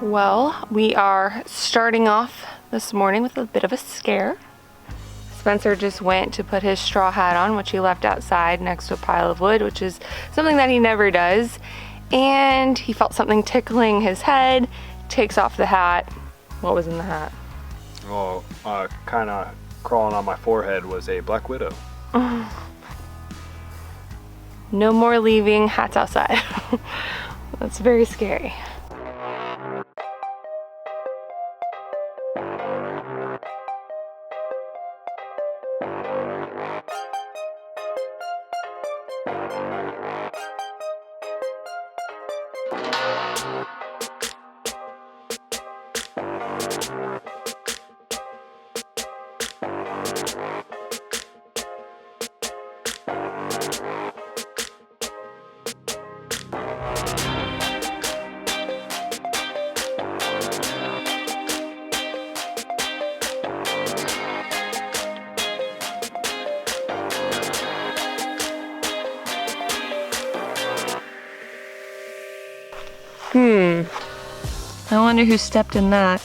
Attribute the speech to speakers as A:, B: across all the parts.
A: Well, we are starting off this morning with a bit of a scare. Spencer just went to put his straw hat on, which he left outside next to a pile of wood, which is something that he never does. And he felt something tickling his head, takes off the hat. What was in the hat?
B: Well, kind of crawling on my forehead was a black widow.
A: No more leaving hats outside. That's very scary. I wonder who stepped in that.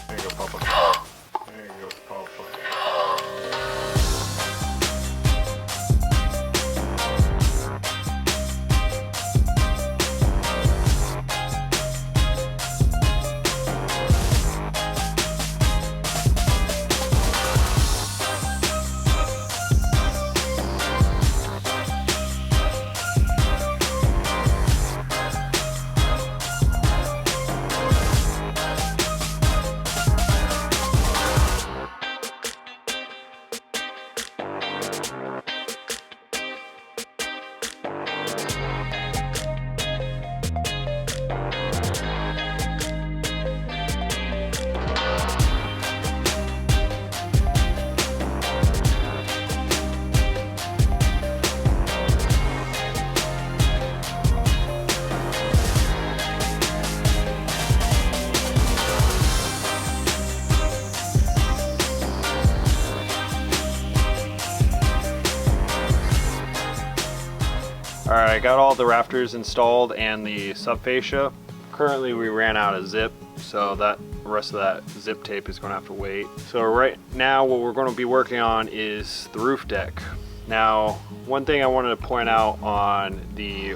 B: There you go, Papa. There you go, Papa. Alright, I got all the rafters installed and the subfascia. Currently we ran out of zip, so the rest of that zip tape is going to have to wait. So right now what we're going to be working on is the roof deck. Now, one thing I wanted to point out on the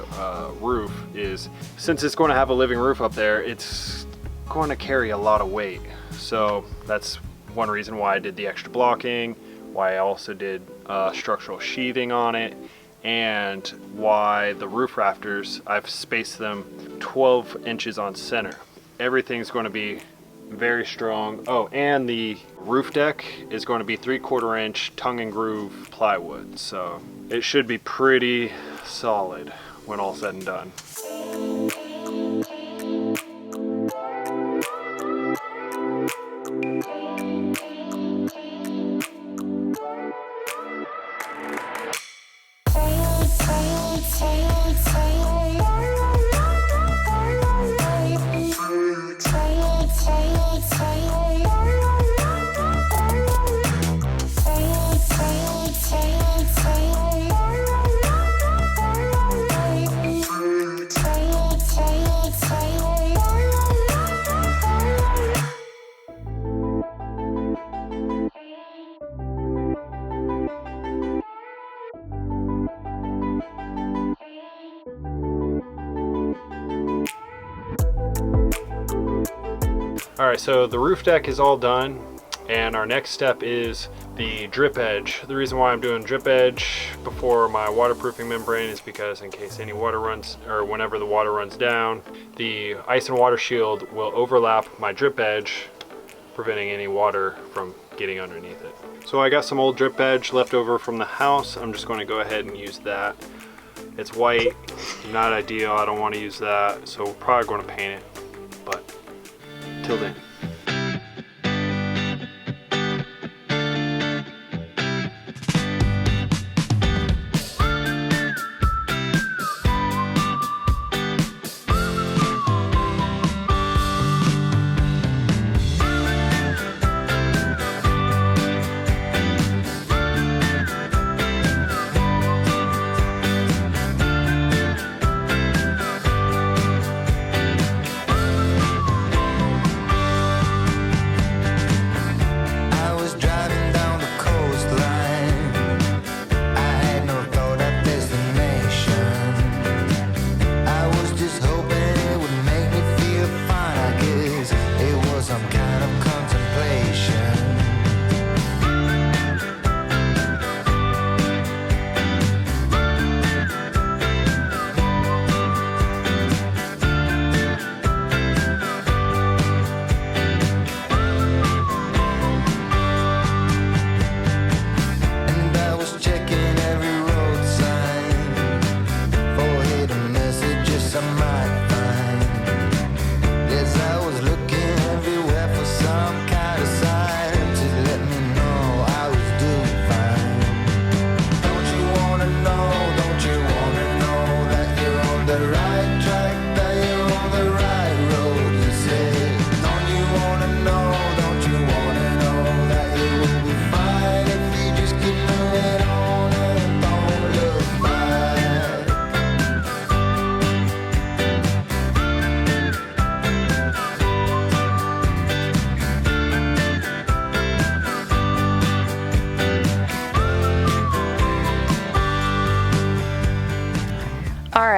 B: roof is, since it's going to have a living roof up there, it's going to carry a lot of weight. So that's one reason why I did the extra blocking, why I also did structural sheathing on it, and why the roof rafters, I've spaced them 12 inches on center. Everything's going to be very strong. Oh, and the roof deck is going to be 3/4 inch tongue and groove plywood, so it should be pretty solid when all said and done. Alright, so the roof deck is all done, and our next step is the drip edge. The reason why I'm doing drip edge before my waterproofing membrane is because in case any water runs, or whenever the water runs down, the ice and water shield will overlap my drip edge, preventing any water from getting underneath it. So I got some old drip edge left over from the house. I'm just going to go ahead and use that. It's white, not ideal, I don't want to use that, so we're probably going to paint it, but till then.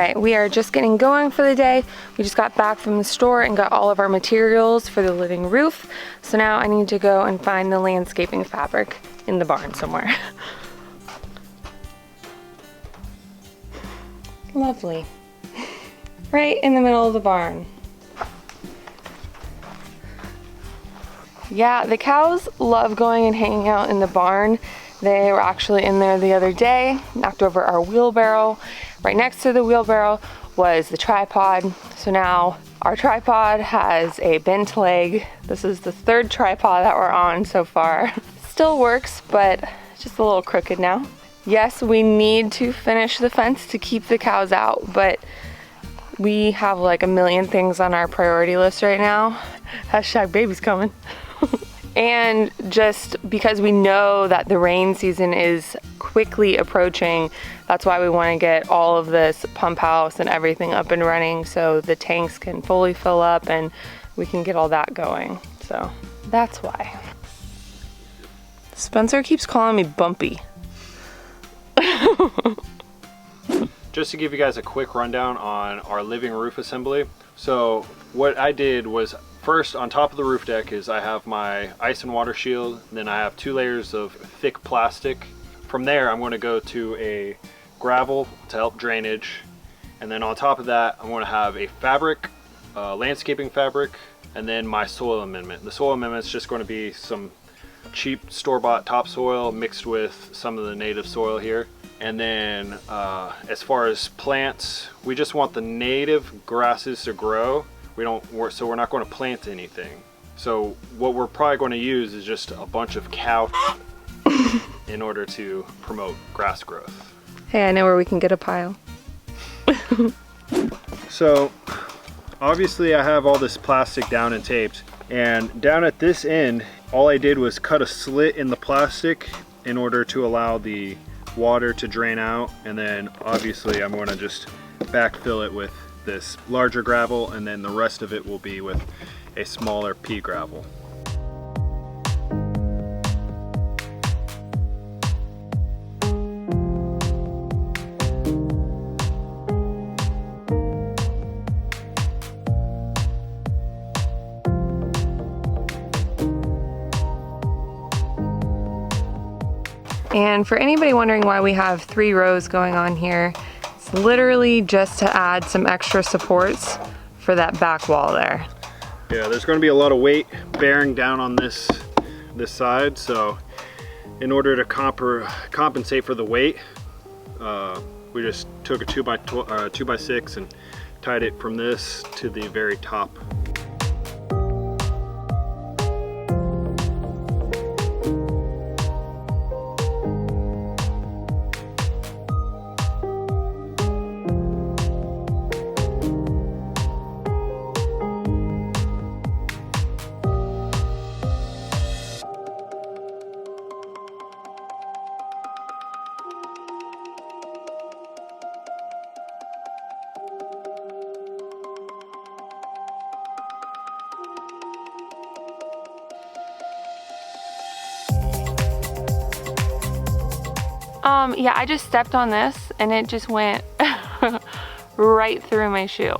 A: right, we are just getting going for the day. We just got back from the store and got all of our materials for the living roof. So now I need to go and find the landscaping fabric in the barn somewhere. Lovely. Right in the middle of the barn. Yeah, the cows love going and hanging out in the barn. They were actually in there the other day, knocked over our wheelbarrow. Right next to the wheelbarrow was the tripod. So now our tripod has a bent leg. This is the third tripod that we're on so far. Still works, but just a little crooked now. Yes, we need to finish the fence to keep the cows out, but we have like a million things on our priority list right now. Hashtag baby's coming. And just because we know that the rain season is quickly approaching, that's why we want to get all of this pump house and everything up and running so the tanks can fully fill up and we can get all that going. So that's why. Spencer keeps calling me Bumpy.
B: Just to give you guys a quick rundown on our living roof assembly. So what I did was, first, on top of the roof deck is I have my ice and water shield, then I have 2 layers of thick plastic. From there I'm going to go to a gravel to help drainage, and then on top of that I'm going to have a fabric, landscaping fabric, and then my soil amendment. The soil amendment is just going to be some cheap store-bought topsoil mixed with some of the native soil here. And then as far as plants, we just want the native grasses to grow. So we're not going to plant anything. So what we're probably going to use is just a bunch of cow in order to promote grass growth.
A: Hey, I know where we can get a pile.
B: So obviously I have all this plastic down and taped, and down at this end, all I did was cut a slit in the plastic in order to allow the water to drain out, and then obviously I'm going to just backfill it with this larger gravel, and then the rest of it will be with a smaller pea gravel.
A: And for anybody wondering why we have 3 rows going on here, it's literally just to add some extra supports for that back wall there.
B: Yeah, there's going to be a lot of weight bearing down on this side, so in order to compensate for the weight, we just took a 2x6 and tied it from this to the very top.
A: Yeah, I just stepped on this and it just went right through my shoe.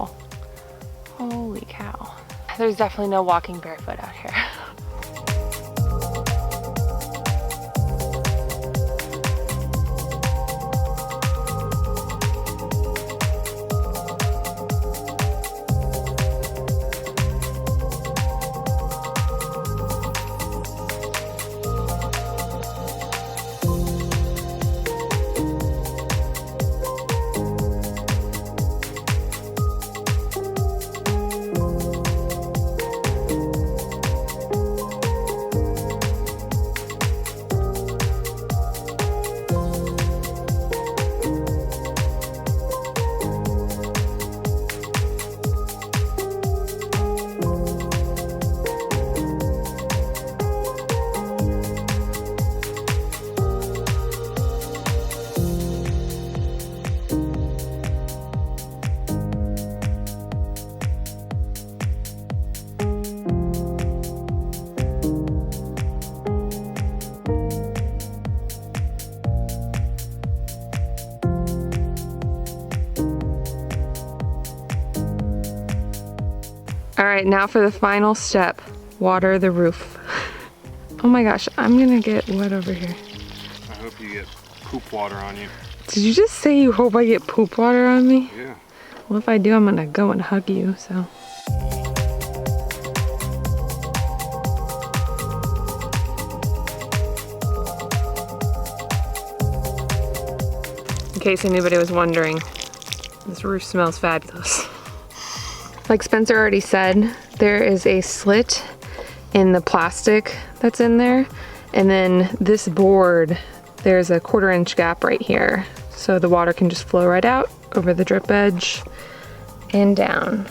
A: Holy cow. There's definitely no walking barefoot out here. All right, now for the final step. Water the roof. Oh my gosh, I'm gonna get wet over here.
B: I hope you get poop water on you.
A: Did you just say you hope I get poop water on me?
B: Yeah.
A: Well, if I do, I'm gonna go and hug you, so. In case anybody was wondering, this roof smells fabulous. Like Spencer already said, there is a slit in the plastic that's in there. And then this board, there's a 1/4 inch gap right here. So the water can just flow right out over the drip edge and down.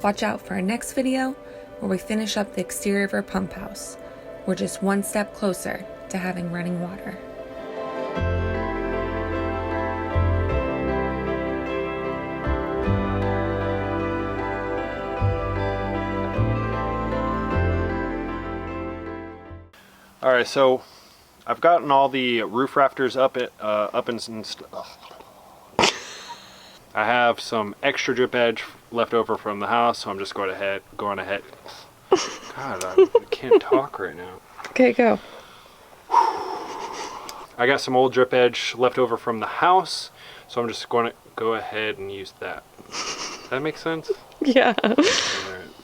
A: Watch out for our next video where we finish up the exterior of our pump house. We're just one step closer to having running water.
B: All right, so I've gotten all the roof rafters up and I have some extra drip edge left over from the house, so I'm just going ahead. God, I can't talk right now.
A: Okay, go.
B: I got some old drip edge left over from the house, so I'm just going to go ahead and use that. Does that make sense?
A: Yeah.